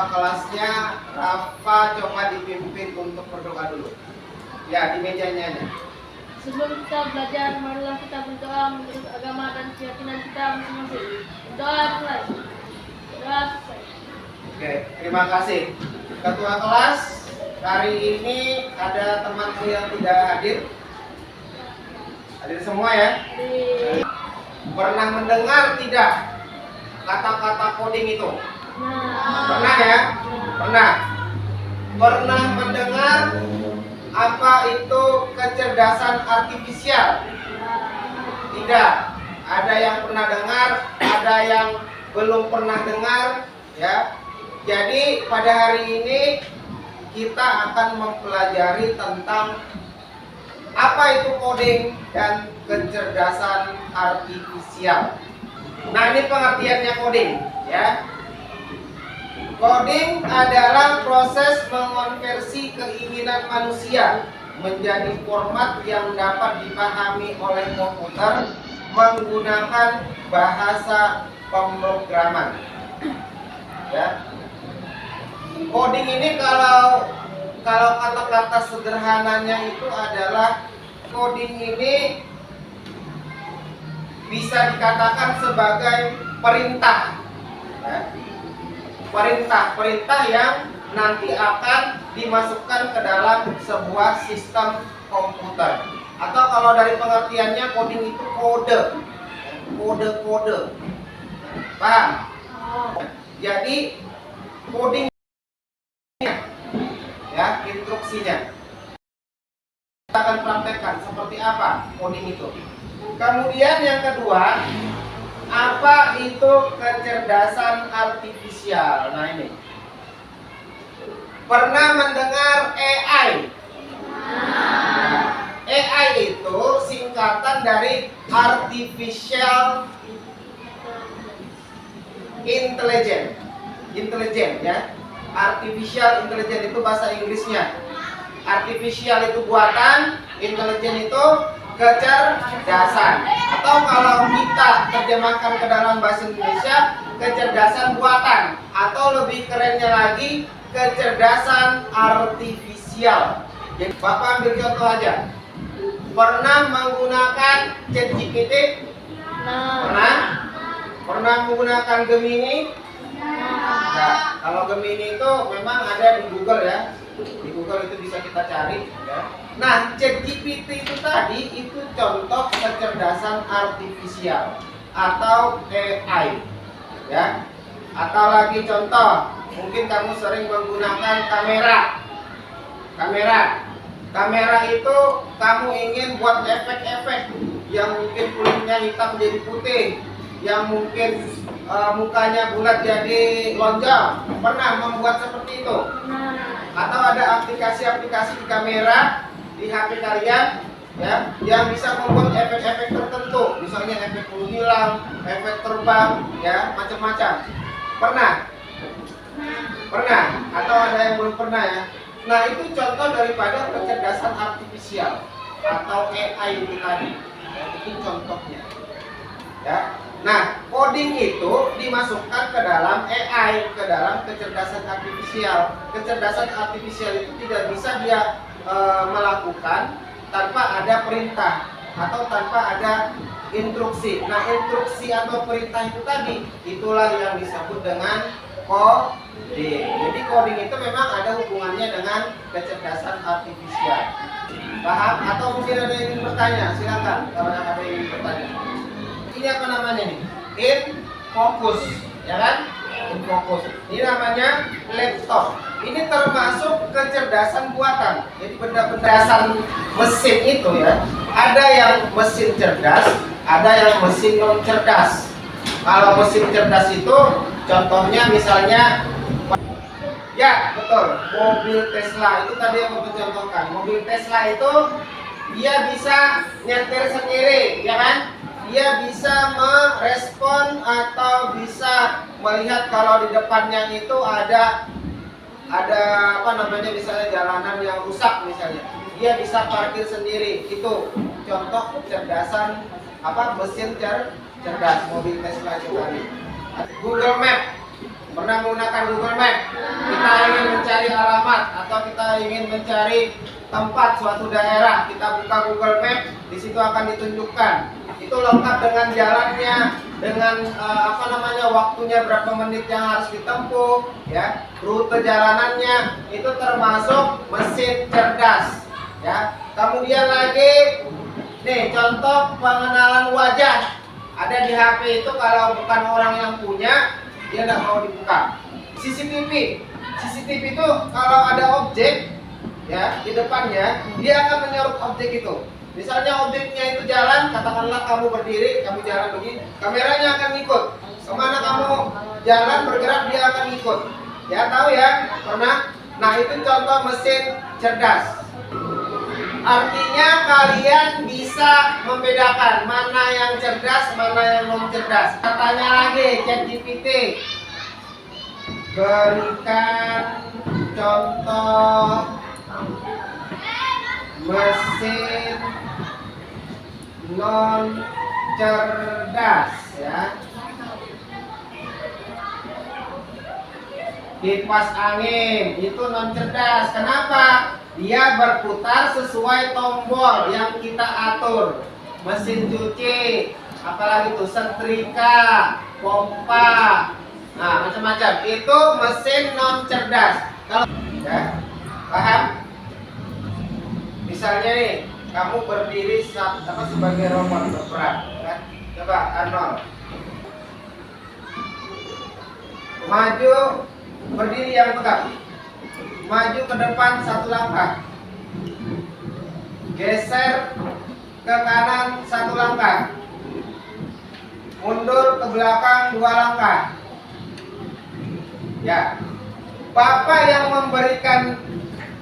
ketua kelasnya Rafa coba dipimpin untuk berdoa dulu. Ya, di mejanya. Sebelum kita belajar, marilah kita berdoa menurut agama dan keyakinan kita masing-masing. Doa mulai. Doa selesai. Oke, terima kasih. Ketua kelas, hari ini ada temanku yang tidak hadir. Hadir semua ya? Hadir. Pernah mendengar tidak kata-kata coding itu? Pernah ya? Pernah. Pernah mendengar apa itu kecerdasan artifisial? Tidak. Ada yang pernah dengar, ada yang belum pernah dengar, ya. Jadi pada hari ini kita akan mempelajari tentang apa itu coding dan kecerdasan artifisial. Nah, ini pengertiannya coding, ya. Coding adalah proses mengonversi keinginan manusia menjadi format yang dapat dipahami oleh komputer menggunakan bahasa pemrograman. Ya. Coding ini kalau kata-kata sederhananya itu adalah coding ini bisa dikatakan sebagai perintah. Ya. Perintah yang nanti akan dimasukkan ke dalam sebuah sistem komputer. Atau kalau dari pengertiannya coding itu kode. Kode-kode. Paham? Jadi coding ya, instruksinya. Kita akan praktekkan seperti apa coding itu. Kemudian yang kedua, apa itu kecerdasan artifisial? Nah, ini. Pernah mendengar AI? Nah, AI itu singkatan dari Artificial Intelligence. Intelligence ya. Artificial Intelligence itu bahasa Inggrisnya. Artificial itu buatan, intelligence itu kecerdasan. Atau kalau kita terjemahkan ke dalam bahasa Indonesia, kecerdasan buatan. Atau lebih kerennya lagi, kecerdasan artifisial. Jadi Bapak ambil contoh aja. Pernah menggunakan ChatGPT? Pernah? Pernah menggunakan Gemini? Nah, kalau Gemini itu memang ada di Google ya. Di Google itu bisa kita cari ya. Nah, ChatGPT itu tadi itu contoh kecerdasan artifisial atau AI ya. Atau lagi contoh, mungkin kamu sering menggunakan kamera. Kamera itu kamu ingin buat efek-efek yang mungkin kulitnya hitam jadi putih, yang mungkin mukanya bulat jadi lonjong. Pernah membuat seperti itu? Atau ada aplikasi-aplikasi di kamera di HP kalian ya yang bisa membuat efek-efek tertentu, misalnya efek menghilang, efek terbang ya, macam-macam. Pernah? Atau ada yang belum pernah ya? Nah, itu contoh daripada kecerdasan artifisial atau AI itu tadi. Itu contohnya. Ya. Nah, coding itu dimasukkan ke dalam AI, ke dalam kecerdasan artifisial. Kecerdasan artifisial itu tidak bisa dia melakukan tanpa ada perintah atau tanpa ada instruksi. Nah, instruksi atau perintah itu tadi, itulah yang disebut dengan coding. Jadi coding itu memang ada hubungannya dengan kecerdasan artifisial. Paham? Atau mungkin ada yang ingin bertanya? Silakan kalau ada yang ingin bertanya. Ini apa namanya nih? InFocus, ya kan? InFocus. Ini namanya laptop. Ini termasuk kecerdasan buatan. Jadi benda-benda mesin itu ya. Ada yang mesin cerdas, ada yang mesin non cerdas. Kalau mesin cerdas itu contohnya misalnya, ya betul, mobil Tesla itu tadi yang saya contohkan. Mobil Tesla itu dia bisa nyetir sendiri, ya kan? Dia bisa merespon atau bisa melihat kalau di depannya itu ada apa namanya, misalnya jalanan yang rusak misalnya. Dia bisa parkir sendiri. Itu contoh kecerdasan mesin cerdas mobil Tesla itu tadi. Google Map. Pernah menggunakan Google Map? kita ingin mencari alamat atau kita ingin mencari tempat suatu daerah, kita buka Google Map, di situ akan ditunjukkan. Itu lengkap dengan jalannya, dengan waktunya berapa menit yang harus ditempuh, ya, rute jalanannya, itu termasuk mesin cerdas, ya. Kemudian lagi, nih contoh pengenalan wajah, ada di HP itu kalau bukan orang yang punya, dia nggak mau dibuka. CCTV itu kalau ada objek, ya, di depannya, dia akan menyorot objek itu. Misalnya objeknya itu jalan, katakanlah kamu berdiri, kamu jalan begini, kameranya akan ikut. Kemana kamu jalan bergerak, dia akan ikut. Ya, tahu ya? Pernah? Nah, itu contoh mesin cerdas. Artinya kalian bisa membedakan mana yang cerdas, mana yang non cerdas. Tanya lagi, ChatGPT, berikan contoh mesin non cerdas, ya. Kipas angin itu non cerdas. Kenapa? Dia berputar sesuai tombol yang kita atur. Mesin cuci, apalagi itu setrika, pompa, nah macam-macam. Itu mesin non cerdas. Kalau ya, paham? Misalnya nih, kamu berdiri sebagai robot berperan, kan? Coba Arnold, maju, berdiri yang tegak, maju ke depan 1 langkah, geser ke kanan 1 langkah, mundur ke belakang 2 langkah. Ya, Bapak yang memberikan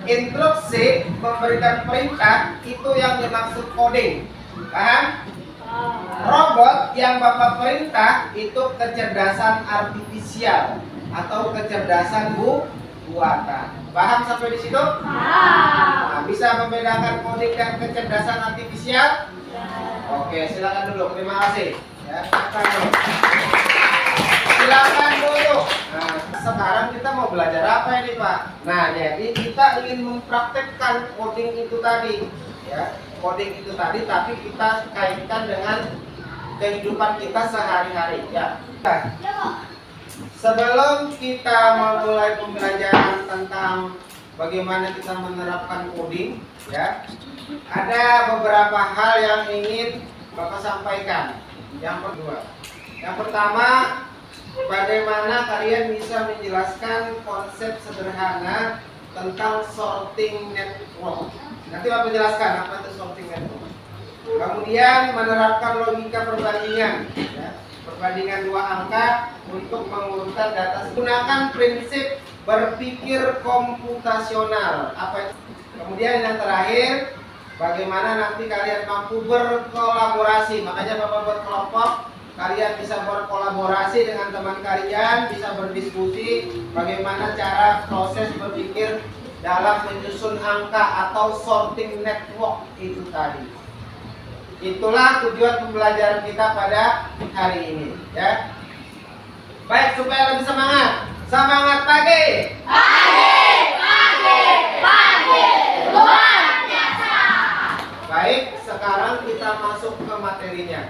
instruksi, memberikan perintah, itu yang dimaksud coding. Paham? Robot yang Bapak perintah itu kecerdasan artifisial atau kecerdasan buatan. Paham sampai di situ? Nah, bisa membedakan coding dan kecerdasan artifisial? Oke, silakan dulu. Terima kasih. Ya, silakan dulu. Nah, sekarang kita mau belajar apa ini, Pak? Nah, jadi kita ingin mempraktekkan coding itu tadi, ya. Coding itu tadi, tapi kita kaitkan dengan kehidupan kita sehari-hari, ya. Sebelum kita memulai pembelajaran tentang bagaimana kita menerapkan coding, ya, ada beberapa hal yang ingin Bapak sampaikan. Yang pertama, bagaimana kalian bisa menjelaskan konsep sederhana tentang sorting network. Nanti Bapak jelaskan apa itu sorting network. Kemudian menerapkan logika perbandingan, ya, perbandingan 2 angka untuk mengurutkan data. Gunakan prinsip berpikir komputasional. Apa itu? Kemudian yang terakhir, bagaimana nanti kalian mampu berkolaborasi. Makanya Bapak buat kelompok. Kalian bisa berkolaborasi dengan teman kalian, bisa berdiskusi bagaimana cara proses berpikir dalam menyusun angka atau sorting network itu tadi. Itulah tujuan pembelajaran kita pada hari ini, ya. Baik, supaya lebih semangat. Semangat pagi. Pagi. Luar biasa. Baik, sekarang kita masuk ke materinya.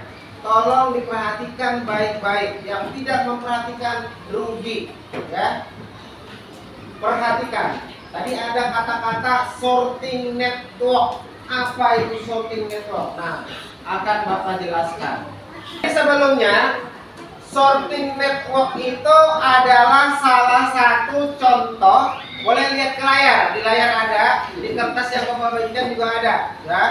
Tolong diperhatikan baik-baik. Yang tidak memperhatikan rugi, ya. Perhatikan. Tadi ada kata-kata sorting network. Apa itu sorting network? Nah, akan Bapak jelaskan. Sebelumnya, sorting network itu adalah salah satu contoh. Boleh lihat ke layar. Di layar ada, di kertas yang Bapak bagikan juga ada, ya.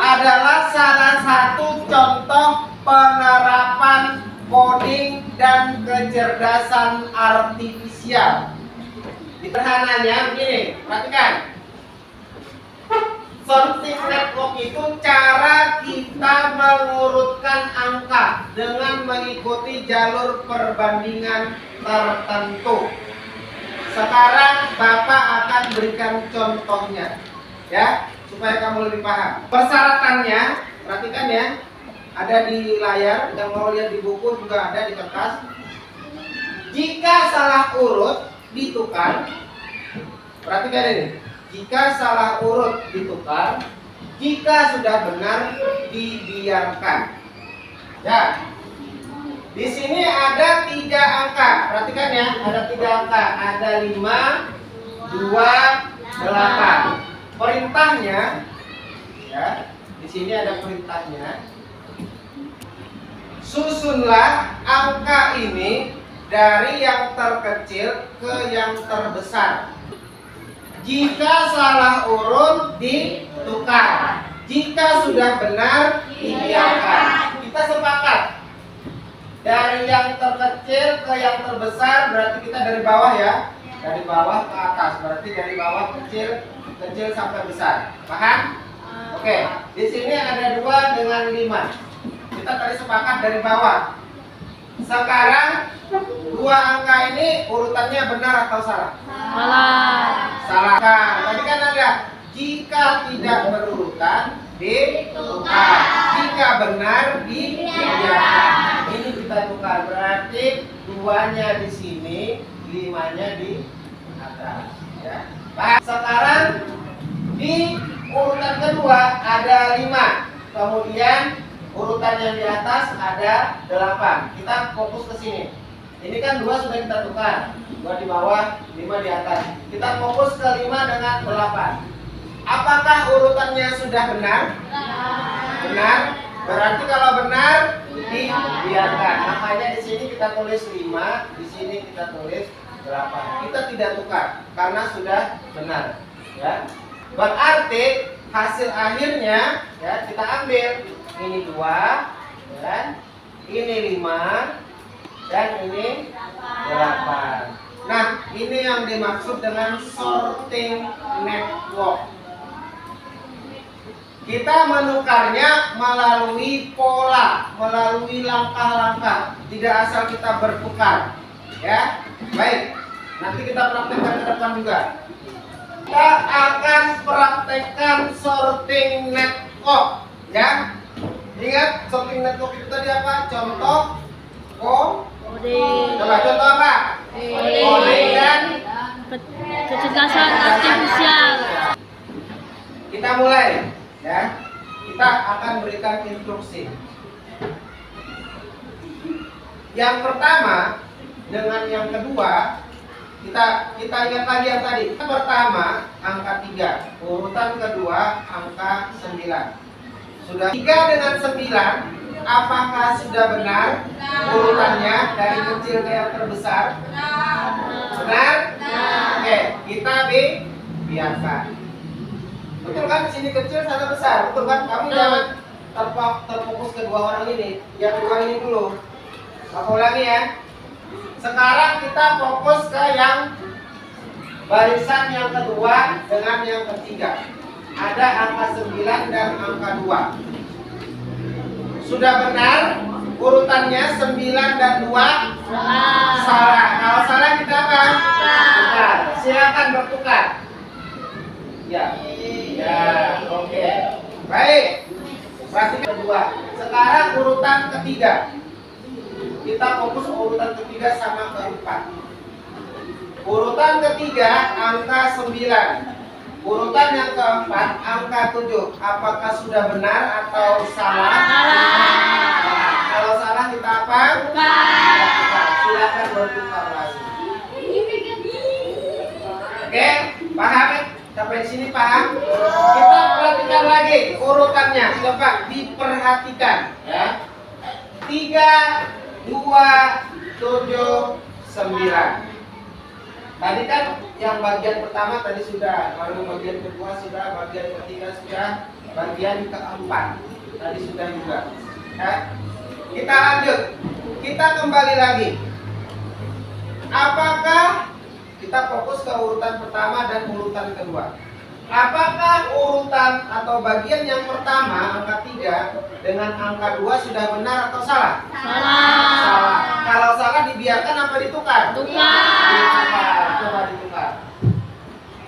Adalah salah satu contoh penerapan coding dan kecerdasan artifisial. Sederhananya begini, perhatikan. Sorting network itu cara kita mengurutkan angka dengan mengikuti jalur perbandingan tertentu. Sekarang Bapak akan berikan contohnya, ya, supaya kamu lebih paham. Persyaratannya, perhatikan ya, ada di layar. Yang mau lihat di buku juga ada di kertas. Jika salah urut ditukar, perhatikan ini. Jika salah urut ditukar, jika sudah benar dibiarkan. Ya, di sini ada 3 angka. Perhatikan ya, ada 3 angka. Ada 5, 2, 8. Perintahnya, ya, di sini ada perintahnya. Susunlah angka ini dari yang terkecil ke yang terbesar. Jika salah urut ditukar, jika sudah benar dibiarkan. Kita sepakat dari yang terkecil ke yang terbesar, berarti kita dari bawah ya, dari bawah ke atas, berarti dari bawah kecil sampai besar. Paham? Oke, di sini ada 2 dengan 5. Kita tadi sepakat dari bawah. Sekarang 2 angka ini urutannya benar atau salah? Salah. Nah, tadi kan ada jika tidak berurutan ditukar, jika benar dibiarkan. Ini kita tukar, berarti 2-nya di sini, 5-nya di atas. Ya. Sekarang di urutan kedua ada 5, kemudian urutan yang di atas ada 8. Kita fokus ke sini. Ini kan 2 sudah kita tukar, 2 di bawah, 5 di atas. Kita fokus ke 5 dengan 8. Apakah urutannya sudah benar? Benar. Berarti kalau benar dibiarkan. Makanya di sini kita tulis 5, di sini kita tulis 8. Kita tidak tukar karena sudah benar. Ya. Berarti hasil akhirnya ya kita ambil ini 2, ya, ini 5, dan ini 8. Nah, ini yang dimaksud dengan sorting network. Kita menukarnya melalui pola, melalui langkah-langkah, tidak asal kita bertukar. Ya, baik. Nanti kita praktekkan ke depan juga. Kita akan praktekkan sorting network. Ya, ingat sorting network itu tadi apa? Contoh, coba contoh apa? Coding dan kecerdasan artifisial. Kita mulai, ya. Kita akan berikan instruksi. Yang pertama dengan yang kedua, kita ingat lagi yang tadi. Yang pertama angka 3, urutan kedua angka 9. Sudah 3 dengan 9. Apakah sudah benar urutannya dari kecil ke yang terbesar? Benar? Oke, kita biarkan. Betul kan? Sini kecil, sana besar. Betul kan? Kamu jangan terfokus ke 2 orang ini. Yang 2 ini dulu. Aku ulangi ya. Sekarang kita fokus ke yang barisan yang kedua dengan yang ketiga. Ada angka 9 dan angka 2. Sudah benar urutannya 9 dan 2? Salah. Kalau salah kita apa? Tukar. Silakan bertukar. Ya. Ya, oke. Baik. Berarti kedua. Sekarang urutan ketiga. Kita fokus urutan ketiga sama keempat. Urutan ketiga angka 9. Urutan yang keempat angka 7. Apakah sudah benar atau salah? Kalau salah kita apa? Silakan bertukar lagi. Oke, paham ya? Sampai sini paham? Kita perhatikan lagi urutannya. Coba diperhatikan ya. 3, 2, 7, 9. Tadi kan yang bagian pertama tadi sudah, lalu bagian kedua sudah, bagian ketiga sudah, bagian keempat tadi sudah juga. Ya. Kita lanjut, kita kembali lagi. Apakah kita fokus ke urutan pertama dan urutan kedua? Apakah urutan atau bagian yang pertama angka 3 dengan angka 2 sudah benar atau salah? Salah. Kalau salah dibiarkan apa ditukar? Ditukar. Coba ditukar.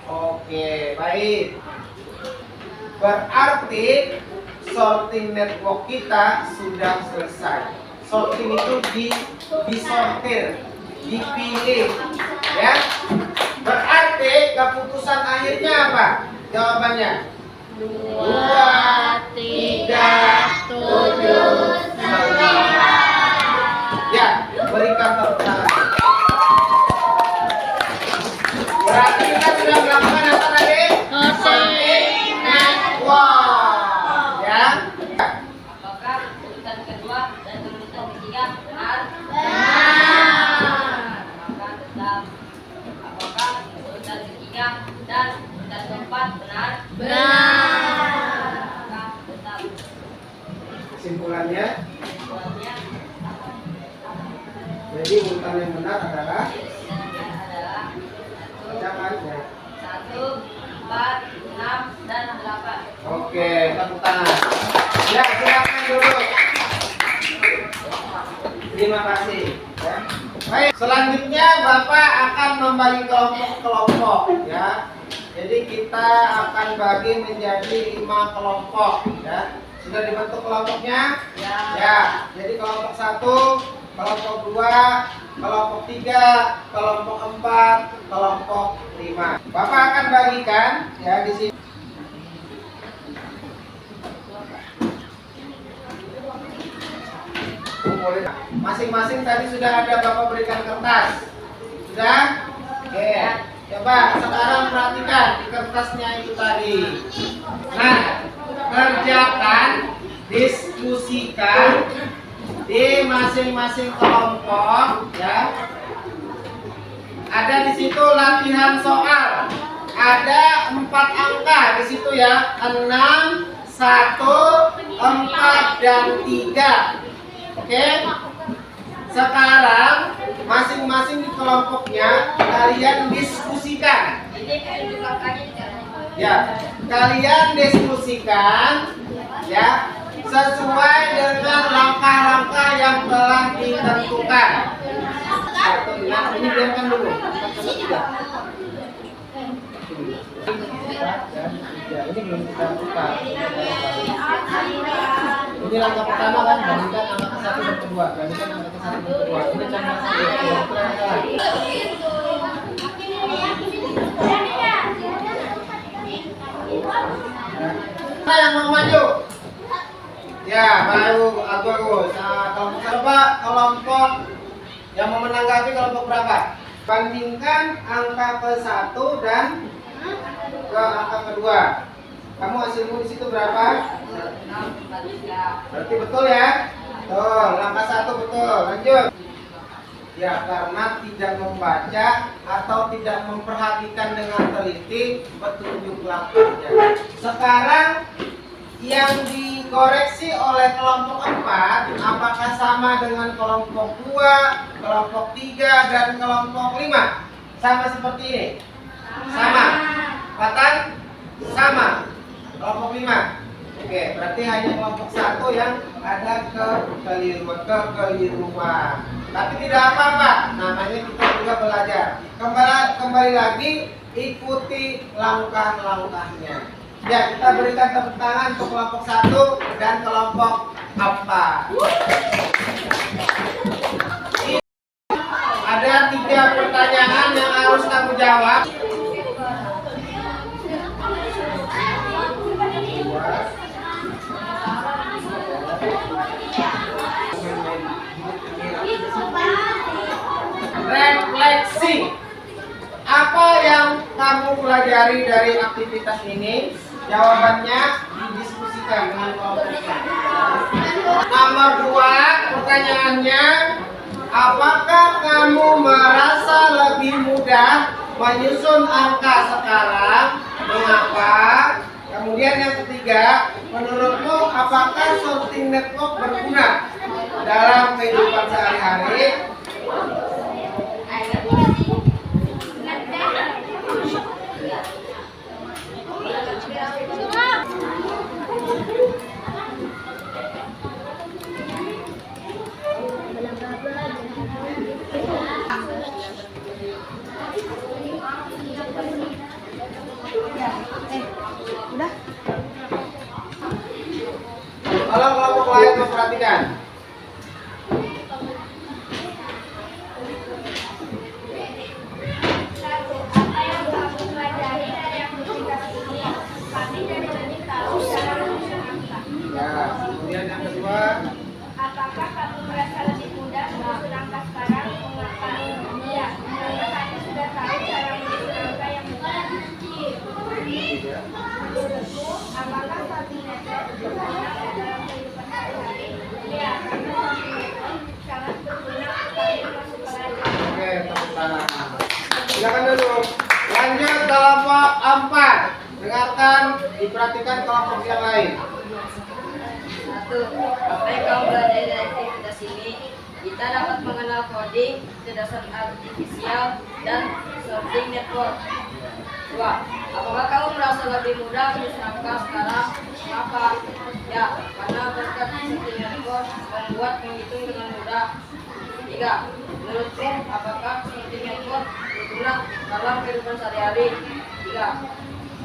Oke, baik. Berarti sorting network kita sudah selesai. Sorting itu disortir. dipilih. Ya. Berarti keputusan akhirnya apa? Jawabannya 2, 3, 7, 9. Ya, berikan tepuk tangan. Berarti kita sudah melakukan apa tadi? Counting Wow. Ya. Apakah urutan kedua dan urutan ketiga benar? Apakah urutan ketiga dan urutan keempat benar? Apakah tetap Kesimpulannya, kesimpulannya jadi urutan yang benar adalah adalah bacakan ya. 1, 4, 6, dan 8. Oke, tepuk tangan. Ya, silakan duduk. Terima kasih. Ya. Baik, selanjutnya Bapak akan membagi kelompok-kelompok ya. Jadi kita akan bagi menjadi 5 kelompok ya. Sudah dibentuk kelompoknya? Ya. Ya. Jadi kelompok 1, kelompok 2, kelompok 3, kelompok 4, kelompok 5. Bapak akan bagikan ya di sini. Masing-masing tadi sudah ada Bapak berikan kertas. Sudah? Oke. Coba sekarang perhatikan di kertasnya itu tadi. Nah, kerjakan, diskusikan di masing-masing kelompok ya. Ada di situ latihan soal. Ada 4 angka di situ ya. 6, 1, 4 dan 3. Oke. Sekarang masing-masing di kelompoknya kalian diskusikan. Ya, kalian diskusikan ya sesuai dengan langkah-langkah yang telah ditentukan. Ini biarkan dulu. Ini belum kita buka. Ini langkah pertama kan, bandingkan angka ke-1 dan kedua. Bandingkan angka ke-1 dan kedua. Ini contoh Nah, yang mau maju? Ya, baru bagus. Nah, kelompok yang mau menanggapi kelompok berapa? Bandingkan angka ke-1 dan ke angka kedua. Kamu hasilmu di situ berapa? 6, 4, 3. Berarti betul ya? Betul, langkah 1 betul. Lanjut. Ya, karena tidak membaca atau tidak memperhatikan dengan teliti petunjuk langkahnya. Sekarang yang dikoreksi oleh kelompok 4 apakah sama dengan kelompok 2, kelompok 3 dan kelompok 5? Sama seperti ini? Sama. Katan? Sama. Kelompok 5. Oke, berarti hanya kelompok 1 yang ada kekeliruan. Tapi tidak apa-apa, namanya kita juga belajar. Kembali lagi, ikuti langkah-langkahnya. Ya, kita berikan tepuk tangan untuk kelompok 1 dan kelompok 4. Ada 3 pertanyaan yang harus kamu jawab. Refleksi. Apa yang kamu pelajari dari aktivitas ini? Jawabannya didiskusikan dengan kelompoknya. Nomor 2, pertanyaannya, apakah kamu merasa lebih mudah menyusun angka sekarang? Mengapa? Kemudian yang ketiga, menurutmu apakah sorting network berguna dalam kehidupan sehari-hari? Kalau kelompok lain memperhatikan. Silakan dulu. Lanjut kelompok 4. Dengarkan, diperhatikan kelompok yang lain. 1. Apa yang kamu belajar dari aktivitas ini? Kita dapat mengenal coding, kecerdasan artifisial, dan sorting network. 2. Apakah kamu merasa lebih mudah menyusun angka sekarang? Mengapa? Ya, karena berkat sorting network membuat menghitung dengan mudah. 3. Menurutku, apakah sorting network berguna dalam kehidupan sehari-hari? 3.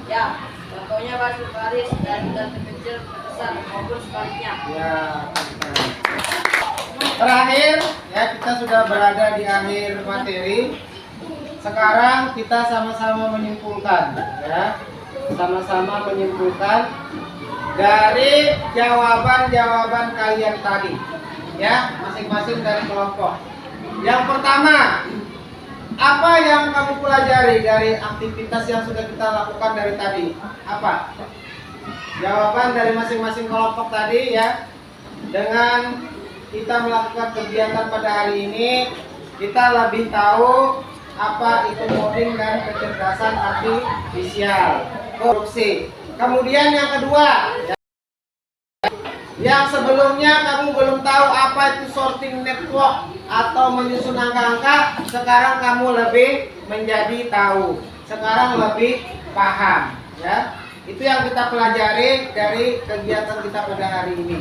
Ya, contohnya baris berbaris dan terkecil ke besar maupun sebaliknya. Ya, terakhir ya, kita sudah berada di akhir materi. Sekarang kita sama-sama menyimpulkan ya. Sama-sama menyimpulkan dari jawaban-jawaban kalian tadi. Ya, masing-masing dari kelompok. Yang pertama, apa yang kamu pelajari dari aktivitas yang sudah kita lakukan dari tadi? Apa? Jawaban dari masing-masing kelompok tadi ya. Dengan kita melakukan kegiatan pada hari ini, kita lebih tahu apa itu coding dan kecerdasan artifisial, korupsi. Kemudian yang kedua, yang sebelumnya kamu belum tahu apa itu sorting network atau menyusun angka-angka, sekarang kamu lebih menjadi tahu, sekarang lebih paham ya. Itu yang kita pelajari dari kegiatan kita pada hari ini.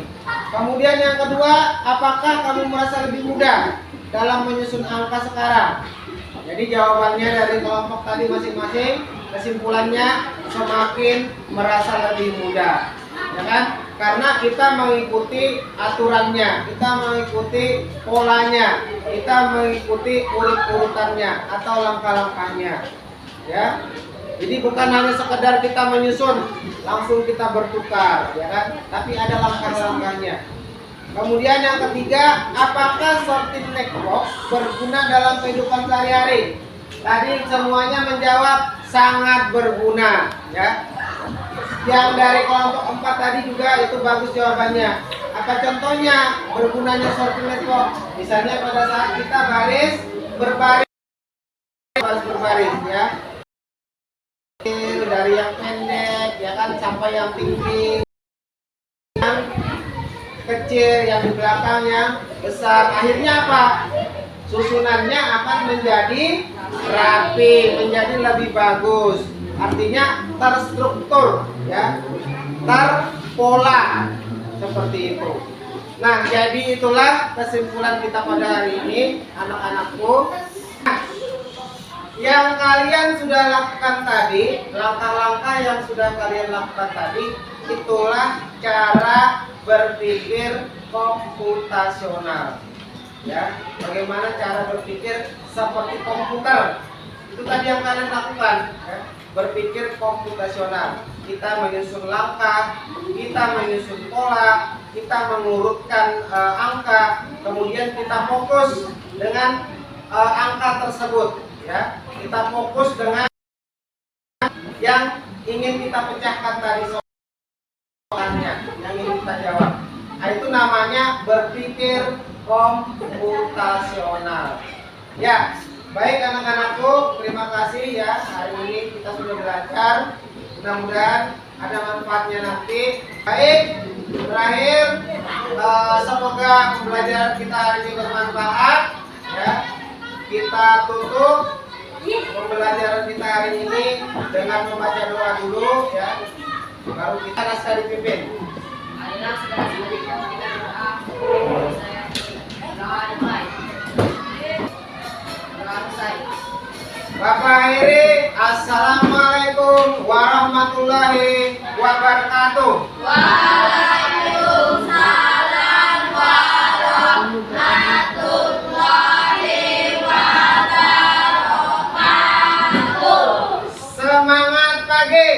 Kemudian yang kedua, apakah kamu merasa lebih mudah dalam menyusun angka sekarang? Jadi jawabannya dari kelompok tadi masing-masing, kesimpulannya semakin merasa lebih mudah, ya kan? Karena kita mengikuti aturannya, kita mengikuti polanya, kita mengikuti urut-urutannya atau langkah-langkahnya, ya. Jadi bukan hanya sekedar kita menyusun, langsung kita bertukar, ya kan? Tapi ada langkah-langkahnya. Kemudian yang ketiga, apakah sorting network berguna dalam kehidupan sehari-hari? Tadi semuanya menjawab sangat berguna, ya. Yang dari kelompok 4 tadi juga itu bagus jawabannya. Apa contohnya bergunanya sorting network? Misalnya pada saat kita baris berbaris, ya. Dari yang pendek, ya kan, sampai yang tinggi, yang kecil, yang di belakang, yang besar. Akhirnya apa? Susunannya akan menjadi rapi, menjadi lebih bagus. Artinya terstruktur, ya, terpola, seperti itu. Nah, jadi itulah kesimpulan kita pada hari ini, anak-anakku. Yang kalian sudah lakukan tadi, langkah-langkah yang sudah kalian lakukan tadi, itulah cara berpikir komputasional. Ya, bagaimana cara berpikir seperti komputer? Itu tadi yang kalian lakukan, ya. Berpikir komputasional. Kita menyusun langkah, kita menyusun pola, kita mengurutkan angka, kemudian kita fokus dengan angka tersebut. Ya, kita fokus dengan yang ingin kita pecahkan tadi soalnya, yang ingin kita jawab. Nah, itu namanya berpikir komputasional. Ya, baik anak-anakku, terima kasih ya. Hari ini kita sudah belajar. Mudah-mudahan ada manfaatnya nanti. Baik, terakhir semoga pembelajaran kita hari ini bermanfaat. Ya. Kita tutup pembelajaran kita hari ini dengan membaca doa dulu, ya. Baru kita naskah dipimpin. Marilah saudara-saudari kita berdoa. Saya doa dimulai. Doa selesai. Bapak Heri, assalamualaikum warahmatullahi wabarakatuh. Waalaikumsalam warahmatullahi wabarakatuh. Semangat pagi.